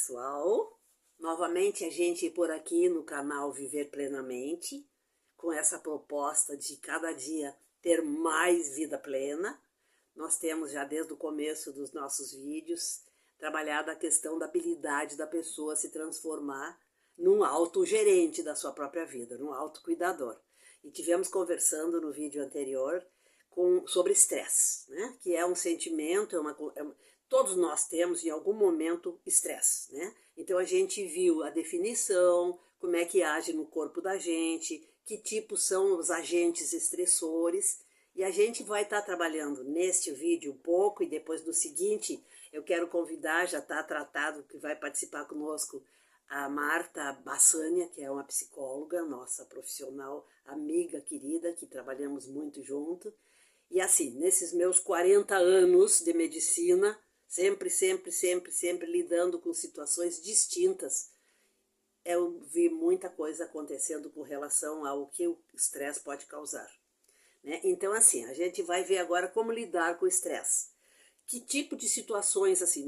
pessoal, novamente a gente por aqui no canal Viver Plenamente, com essa proposta de cada dia ter mais vida plena. Nós temos já desde o começo dos nossos vídeos trabalhado a questão da habilidade da pessoa se transformar num autogerente da sua própria vida, num autocuidador. E tivemos conversando no vídeo anterior sobre estresse, né? Que é um sentimento, todos nós temos em algum momento estresse, né? Então a gente viu a definição, como é que age no corpo da gente, que tipos são os agentes estressores, e a gente vai estar trabalhando neste vídeo um pouco, e depois no seguinte eu quero convidar, já está tratado, que vai participar conosco, a Marta Bassania, que é uma psicóloga, nossa profissional, amiga, querida, que trabalhamos muito junto. E assim, nesses meus 40 anos de medicina, sempre lidando com situações distintas, eu vi muita coisa acontecendo com relação ao que o estresse pode causar, né? Então assim, a gente vai ver agora como lidar com o estresse. Que tipo de situações, assim,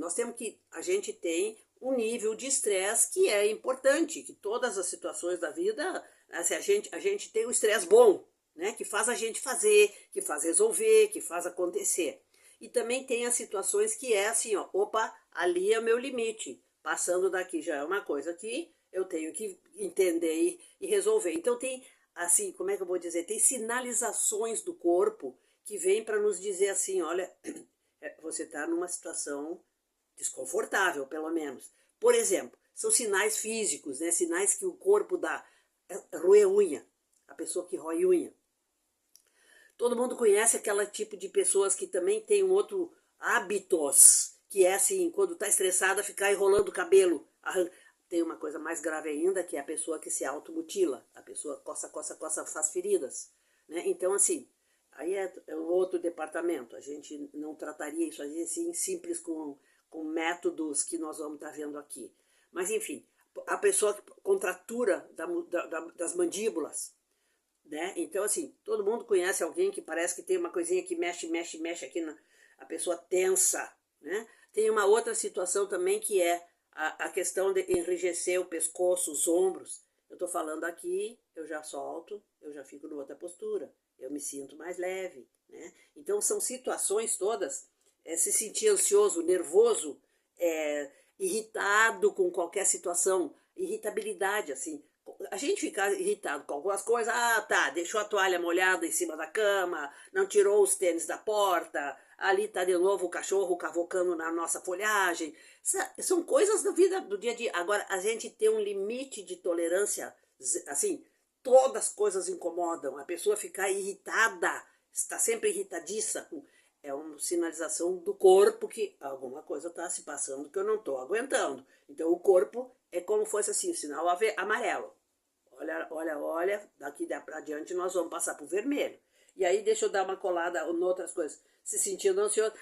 a gente tem um nível de estresse que é importante, que todas as situações da vida, assim, a gente tem um estresse bom, né, que faz a gente fazer, que faz resolver, que faz acontecer. E também tem as situações que é assim, ó, opa, ali é o meu limite, passando daqui já é uma coisa que eu tenho que entender e resolver. Então tem, assim, como é que eu vou dizer, tem sinalizações do corpo que vêm para nos dizer assim, olha, você está numa situação desconfortável, pelo menos. Por exemplo, são sinais físicos, né? Sinais que o corpo dá. Roer unha, a pessoa que rói unha. Todo mundo conhece aquele tipo de pessoas que também tem um outro hábitos, que é assim, quando está estressada, ficar enrolando o cabelo. Tem uma coisa mais grave ainda, que é a pessoa que se automutila. A pessoa coça, faz feridas, né? Então, assim, aí é um outro departamento. A gente não trataria isso assim simples com métodos que nós vamos estar vendo aqui. Mas, enfim, a pessoa contratura das mandíbulas, né? Então, assim, todo mundo conhece alguém que parece que tem uma coisinha que mexe aqui, a pessoa tensa, né? Tem uma outra situação também que é a questão de enrijecer o pescoço, os ombros. Eu estou falando aqui, eu já solto, eu já fico numa outra postura, eu me sinto mais leve, né? Então são situações todas, se sentir ansioso, nervoso, irritado com qualquer situação, irritabilidade, assim. A gente fica irritado com algumas coisas, deixou a toalha molhada em cima da cama, não tirou os tênis da porta, ali está de novo o cachorro cavocando na nossa folhagem. São coisas da vida, do dia a dia. Agora, a gente tem um limite de tolerância, assim, todas as coisas incomodam. A pessoa ficar irritada, está sempre irritadiça, é uma sinalização do corpo que alguma coisa está se passando que eu não estou aguentando. Então o corpo é como se fosse assim, sinal amarelo. Olha, daqui para diante nós vamos passar para o vermelho. E aí deixa eu dar uma colada em outras coisas. Se sentindo ansioso.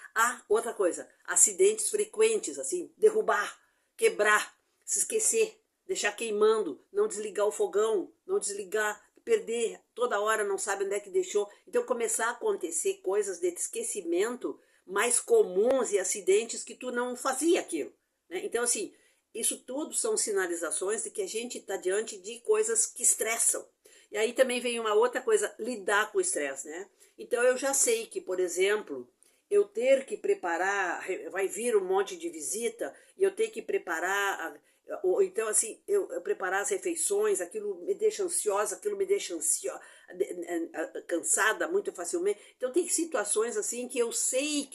Outra coisa, acidentes frequentes, assim, derrubar, quebrar, se esquecer, deixar queimando, não desligar o fogão, não desligar, perder, toda hora não sabe onde é que deixou. Então começar a acontecer coisas de esquecimento mais comuns e acidentes que tu não fazia aquilo, né? Então assim, isso tudo são sinalizações de que a gente está diante de coisas que estressam. E aí também vem uma outra coisa, lidar com o estresse, né? Então eu já sei que, por exemplo, eu ter que preparar, vai vir um monte de visita, e eu ter que preparar, ou então assim, eu preparar as refeições, aquilo me deixa ansiosa, aquilo me deixa cansada muito facilmente. Então tem situações assim que eu sei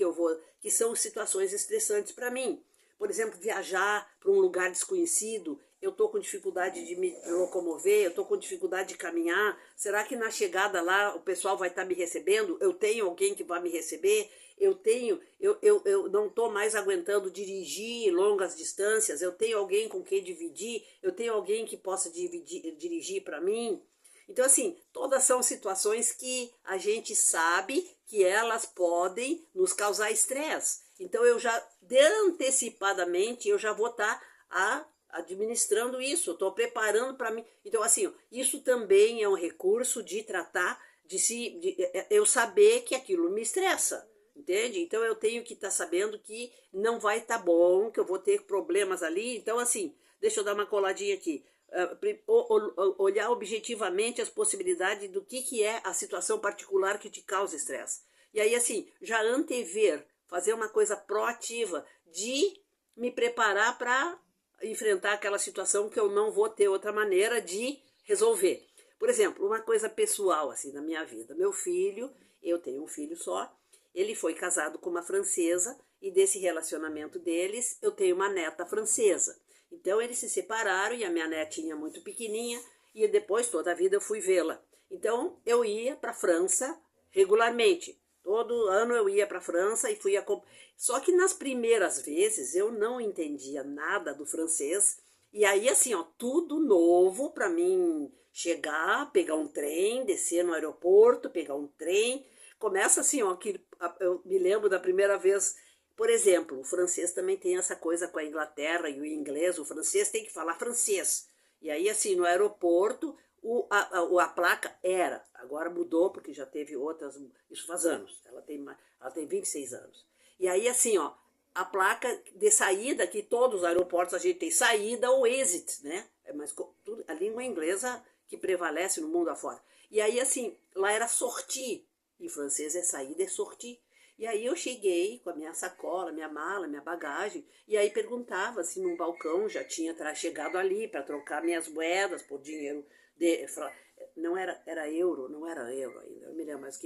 que são situações estressantes para mim. Por exemplo, viajar para um lugar desconhecido, eu estou com dificuldade de me locomover, eu estou com dificuldade de caminhar, será que na chegada lá o pessoal vai estar me recebendo? Eu tenho alguém que vai me receber? Eu não estou mais aguentando dirigir longas distâncias, eu tenho alguém com quem dividir, eu tenho alguém que possa dirigir para mim? Então, assim, todas são situações que a gente sabe que elas podem nos causar estresse. Então, antecipadamente, eu já vou estar administrando isso, eu estou preparando para mim. Então, assim, isso também é um recurso de tratar, eu saber que aquilo me estressa. entende? Então eu tenho que estar sabendo que não vai estar bom, que eu vou ter problemas ali. Então assim, deixa eu dar uma coladinha aqui. Olhar objetivamente as possibilidades do que é a situação particular que te causa estresse. E aí assim, já antever, fazer uma coisa proativa de me preparar para enfrentar aquela situação que eu não vou ter outra maneira de resolver. Por exemplo, uma coisa pessoal assim na minha vida. Meu filho, eu tenho um filho só, ele foi casado com uma francesa e desse relacionamento deles eu tenho uma neta francesa. Então eles se separaram e a minha netinha muito pequenininha e depois toda a vida eu fui vê-la. Então eu ia para a França regularmente. Todo ano eu ia para a França e fui a... Só que nas primeiras vezes eu não entendia nada do francês. E aí assim, ó, tudo novo para mim chegar, pegar um trem, descer no aeroporto, pegar um trem. Começa assim, ó, que eu me lembro da primeira vez, por exemplo, o francês também tem essa coisa com a Inglaterra e o inglês, o francês tem que falar francês. E aí assim, no aeroporto, a placa era, agora mudou porque já teve outras, isso faz anos, ela tem 26 anos. E aí assim, ó, a placa de saída, que todos os aeroportos a gente tem saída ou exit, né? Mas a língua inglesa que prevalece no mundo afora. E aí assim, lá era sortie, em francês é saída, é sortie. E aí eu cheguei com a minha sacola, minha mala, minha bagagem, e aí perguntava se num balcão já tinha chegado ali para trocar minhas moedas por dinheiro não era euro, não era euro ainda, eu me lembro, mas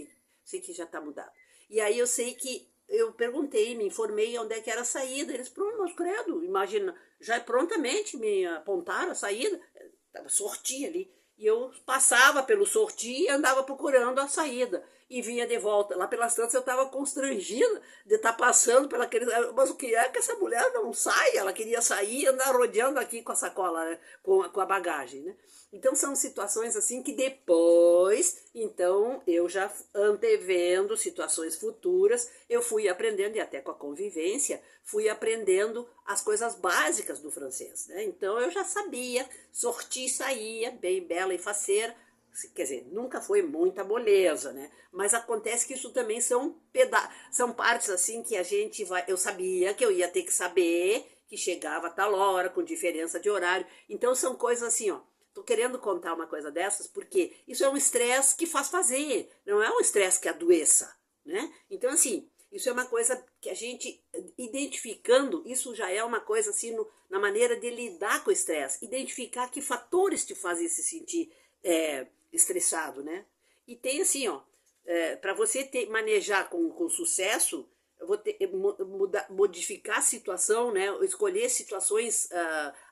sei que já está mudado. E aí eu sei que eu perguntei, me informei onde é que era a saída, eles, pronto, mas credo, imagina, já prontamente me apontaram a saída, estava sortia ali, e eu passava pelo sortie e andava procurando a saída, e vinha de volta. Lá pelas tantas eu estava constrangida de estar passando pela aquele... Mas o que é que essa mulher não sai? Ela queria sair e andar rodeando aqui com a sacola, né? com a bagagem, né? Então são situações assim que depois, então eu já antevendo situações futuras, eu fui aprendendo, e até com a convivência, fui aprendendo as coisas básicas do francês, né? Então eu já sabia, sortir saía, bem bela e faceira, quer dizer, nunca foi muita moleza, né? Mas acontece que isso também são partes assim que a gente vai... Eu sabia que eu ia ter que saber que chegava a tal hora, com diferença de horário. Então são coisas assim, ó. Tô querendo contar uma coisa dessas porque isso é um estresse que faz fazer, não é um estresse que adoeça, né? Então assim, isso é uma coisa que a gente, identificando, isso já é uma coisa assim na maneira de lidar com o estresse, identificar que fatores te fazem se sentir estressado, né? E tem assim, ó, para você manejar com sucesso, eu vou modificar a situação, né? Escolher situações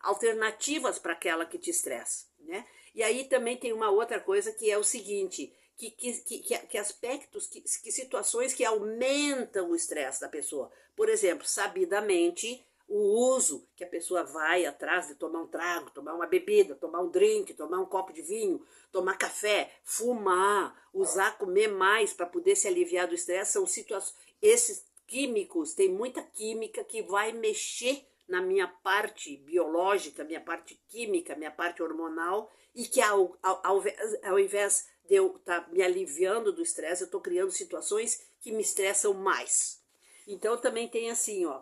alternativas para aquela que te estressa, né? E aí também tem uma outra coisa que é o seguinte, que aspectos, que situações que aumentam o estresse da pessoa. Por exemplo, sabidamente, o uso que a pessoa vai atrás de tomar um trago, tomar uma bebida, tomar um drink, tomar um copo de vinho, tomar café, fumar, usar, comer mais para poder se aliviar do estresse, são situações, esses químicos, tem muita química que vai mexer na minha parte biológica, minha parte química, minha parte hormonal, e que ao invés de eu estar me aliviando do estresse, eu estou criando situações que me estressam mais. Então também tem assim, ó,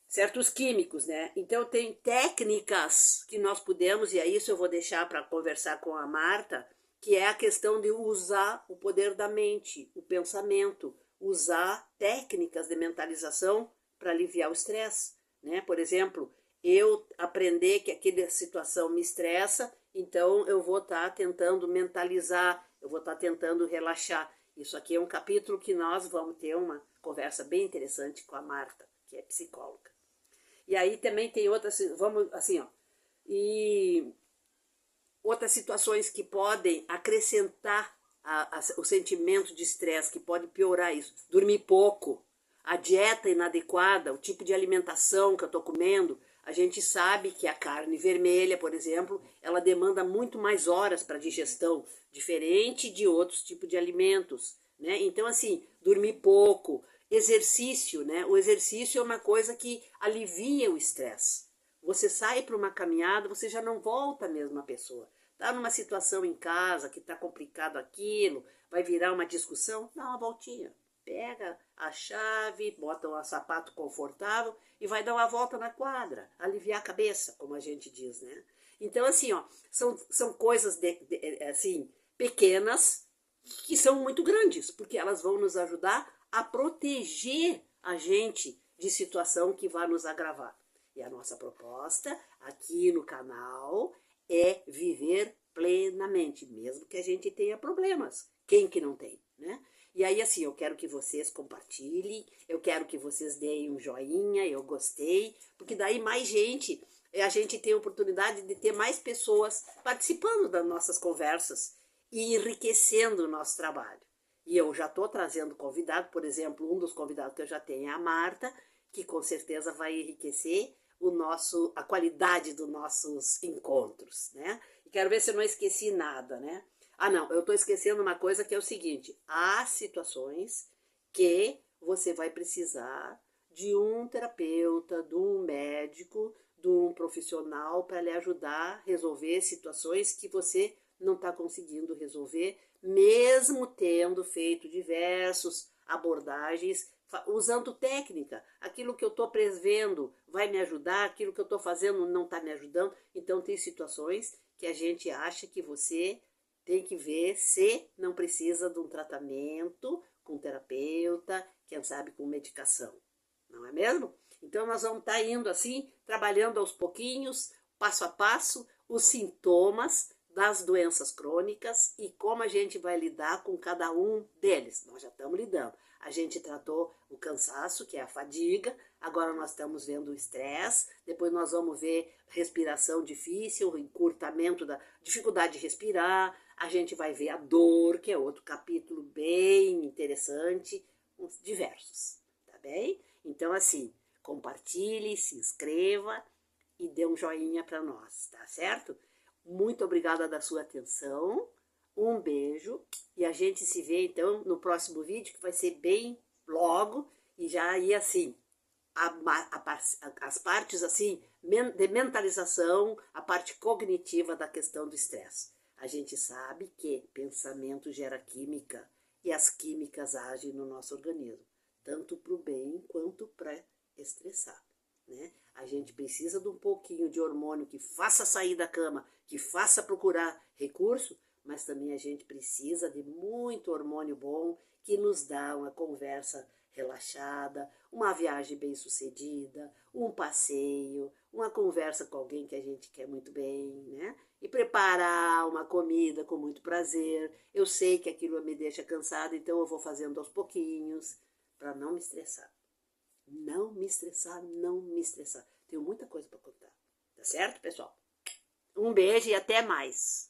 certos químicos, né? Então tem técnicas que nós podemos, e é isso eu vou deixar para conversar com a Marta, que é a questão de usar o poder da mente, o pensamento, usar técnicas de mentalização para aliviar o estresse, né? Por exemplo, eu aprender que aquela situação me estressa, então eu vou estar tentando mentalizar, eu vou estar tentando relaxar. Isso aqui é um capítulo que nós vamos ter uma conversa bem interessante com a Marta, que é psicóloga. E aí também tem outras, vamos assim, ó, e outras situações que podem acrescentar o sentimento de estresse, que pode piorar isso. Dormir pouco, a dieta inadequada, o tipo de alimentação que eu estou comendo. A gente sabe que a carne vermelha, por exemplo, ela demanda muito mais horas para digestão, diferente de outros tipos de alimentos, né? Então, assim, dormir pouco, exercício, né? O exercício é uma coisa que alivia o estresse. Você sai para uma caminhada, você já não volta a mesma pessoa. Tá numa situação em casa que está complicado aquilo, vai virar uma discussão, dá uma voltinha. pega a chave, bota um sapato confortável e vai dar uma volta na quadra, aliviar a cabeça, como a gente diz, né? Então, assim, ó, são coisas assim, pequenas que são muito grandes, porque elas vão nos ajudar a proteger a gente de situação que vai nos agravar. E a nossa proposta aqui no canal é viver plenamente, mesmo que a gente tenha problemas. Quem que não tem, né? E aí, assim, eu quero que vocês compartilhem, eu quero que vocês deem um joinha, eu gostei, porque daí mais gente, a gente tem a oportunidade de ter mais pessoas participando das nossas conversas e enriquecendo o nosso trabalho. E eu já estou trazendo convidado, por exemplo, um dos convidados que eu já tenho é a Marta, que com certeza vai enriquecer a qualidade dos nossos encontros, né? E quero ver se eu não esqueci nada, né? Ah, não, eu estou esquecendo uma coisa que é o seguinte: há situações que você vai precisar de um terapeuta, de um médico, de um profissional para lhe ajudar a resolver situações que você não está conseguindo resolver, mesmo tendo feito diversas abordagens, usando técnica. Aquilo que eu estou prevendo vai me ajudar, aquilo que eu estou fazendo não está me ajudando. Então, tem situações que a gente acha que você tem que ver se não precisa de um tratamento com terapeuta, quem sabe com medicação, não é mesmo? Então nós vamos estar indo assim, trabalhando aos pouquinhos, passo a passo, os sintomas das doenças crônicas e como a gente vai lidar com cada um deles. Nós já estamos lidando. A gente tratou o cansaço, que é a fadiga, agora nós estamos vendo o estresse, depois nós vamos ver respiração difícil, encurtamento da dificuldade de respirar, a gente vai ver a dor, que é outro capítulo bem interessante, uns diversos, tá bem? Então, assim, compartilhe, se inscreva e dê um joinha para nós, tá certo? Muito obrigada da sua atenção, um beijo e a gente se vê então no próximo vídeo, que vai ser bem logo e já aí assim, as partes assim de mentalização, a parte cognitiva da questão do estresse. A gente sabe que pensamento gera química e as químicas agem no nosso organismo, tanto para o bem quanto para estressar, né? A gente precisa de um pouquinho de hormônio que faça sair da cama, que faça procurar recurso, mas também a gente precisa de muito hormônio bom que nos dá uma conversa relaxada, uma viagem bem sucedida, um passeio, uma conversa com alguém que a gente quer muito bem, né? E preparar uma comida com muito prazer. Eu sei que aquilo me deixa cansada, então eu vou fazendo aos pouquinhos para não me estressar. Não me estressar, não me estressar. Tenho muita coisa para contar. Tá certo, pessoal? Um beijo e até mais.